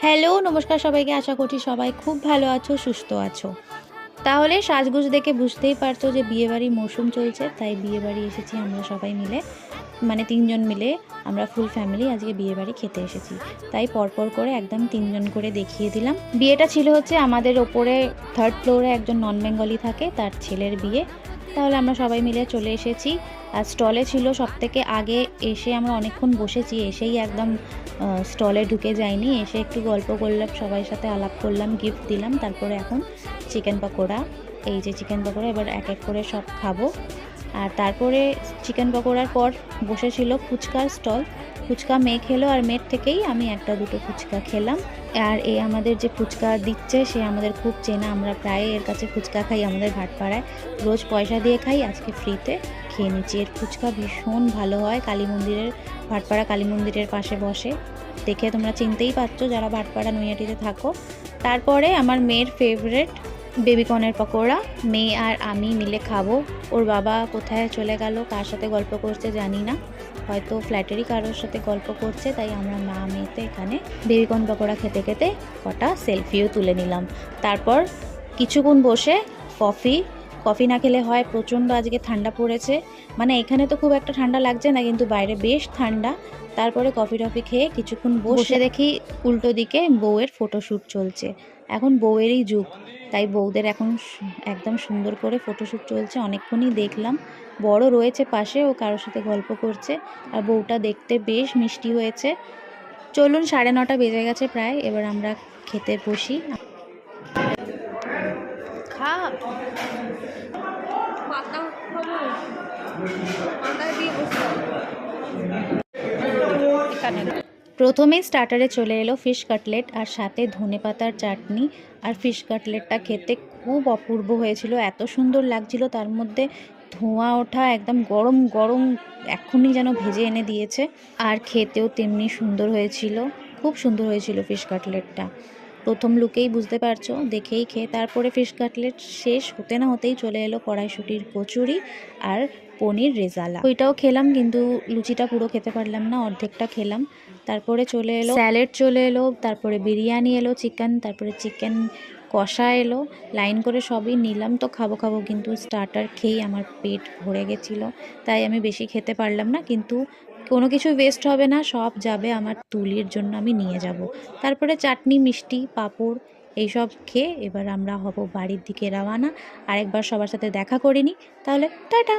Hello, নমস্কার সবাইকে। আশা করছি সবাই খুব ভালো আছো, সুস্থ আছো। তাহলে সাজগোজ দেখে বুঝতেই পারছো যে বিয়েবাড়ির মরশুম চলছে, তাই বিয়েবাড়ি এসেছি আমরা সবাই মিলে, মানে ৩ জন মিলে আমরা ফুল ফ্যামিলি আজকে বিয়েবাড়ি খেতে এসেছি। তাই পরপর করে একদম ৩ জন করে দেখিয়ে দিলাম। বিয়েটা ছিল হচ্ছে আমাদের ওপরে 3rd ফ্লোরে একজন নন বেঙ্গলি থাকে, তার ছেলের বিয়ে। তাহলে আমরা সবাই মিলে চলে এসেছি। আর স্টলে ছিল সবথেকে আগে। এসে আমরা অনেকক্ষণ বসেছি, এসেই একদম স্টলে ঢুকে যাইনি, এসে একটু গল্প করলাম, সবার সাথে আলাপ করলাম, গিফট দিলাম। তারপরে এখন চিকেন পকোড়া, এই যে চিকেন পকোড়া এবার এক এক করে সব খাবো। আর তারপরে চিকেন পকোড়ার পর বসেছিল ফুচকার স্টল। ফুচকা মেয়ে খেলো, আর মেয়ের থেকেই আমি একটা দুটো ফুচকা খেলাম। আর এই আমাদের যে ফুচকা দিচ্ছে সে আমাদের খুব চেনা, আমরা প্রায় এর কাছে ফুচকা খাই আমাদের ভাটপাড়ায়, রোজ পয়সা দিয়ে খাই, আজকে ফ্রিতে খেয়ে নিচ্ছি। এর ফুচকা ভীষণ ভালো হয়। কালী মন্দিরের, ভাটপাড়া কালী মন্দিরের পাশে বসে, দেখে তোমরা চিনতেই পারছো যারা ভাটপাড়া নৈহাটিতে থাকো। তারপরে আমার মেয়ের ফেভারেট বেবিকর্নের পকোড়া, মেয়ে আর আমি মিলে খাবো। ওর বাবা কোথায় চলে গেল, কার সাথে গল্প করছে জানি না, হয়তো ফ্ল্যাটেরই কারোর সাথে গল্প করছে। তাই আমরা মা মেয়েতে এখানে বেবিকর্ন পকোড়া খেতে খেতে কটা সেলফিও তুলে নিলাম। তারপর কিছুক্ষণ বসে কফি না খেলে হয়, প্রচণ্ড আজকে ঠান্ডা পড়েছে। মানে এখানে তো খুব একটা ঠান্ডা লাগছে না, কিন্তু বাইরে বেশ ঠান্ডা। তারপরে কফি টফি খেয়ে কিছুক্ষণ বসে দেখি উল্টো দিকে বউয়ের ফটোশ্যুট চলছে। এখন বউয়েরই যুগ, তাই বউদের এখন একদম সুন্দর করে ফটোশ্যুট চলছে। অনেকক্ষণই দেখলাম, বড় রয়েছে পাশে, ও কারোর সাথে গল্প করছে। আর বউটা দেখতে বেশ মিষ্টি হয়েছে। চলুন, 9:30 বেজে গেছে প্রায়, এবার আমরা খেতে বসি। খা প্রথমেই স্টার্টারে চলে এলো ফিশ কাটলেট, আর সাথে ধনেপাতার চাটনি। আর ফিশ কাটলেটটা খেতে খুব অপূর্ব হয়েছিল, এত সুন্দর লাগছিল, তার মধ্যে ধোঁয়া ওঠা, একদম গরম গরম, এক্ষুনি যেন ভেজে এনে দিয়েছে। আর খেতেও তেমনি সুন্দর হয়েছিল, খুব সুন্দর হয়েছিল ফিশ কাটলেটটা। প্রথম লুকেই বুঝতে পারছো, দেখেই খেয়ে। তারপরে ফিশ কাটলেট শেষ হতে না হতেই চলে এলো কড়াইশুঁটির কচুরি আর পনির রেজালা। ওইটাও খেলাম, কিন্তু লুচিটা পুরো খেতে পারলাম না, অর্ধেকটা খেলাম। তারপরে চলে এলো স্যালাড, চলে এলো, তারপরে বিরিয়ানি এলো চিকেন, তারপরে চিকেন কষা এলো। লাইন করে সবই নিলাম, তো খাবো খাবো, কিন্তু স্টার্টার খেয়েই আমার পেট ভরে গেছিলো, তাই আমি বেশি খেতে পারলাম না। কিন্তু কোনো কিছু ওয়েস্ট হবে না, সব যাবে আমার তুলির জন্য, আমি নিয়ে যাব। তারপরে চাটনি, মিষ্টি, পাঁপড় এইসব খেয়ে এবার আমরা হব বাড়ির দিকে রওনা। আরেকবার সবার সাথে দেখা করে নিই, তাহলে টাটা।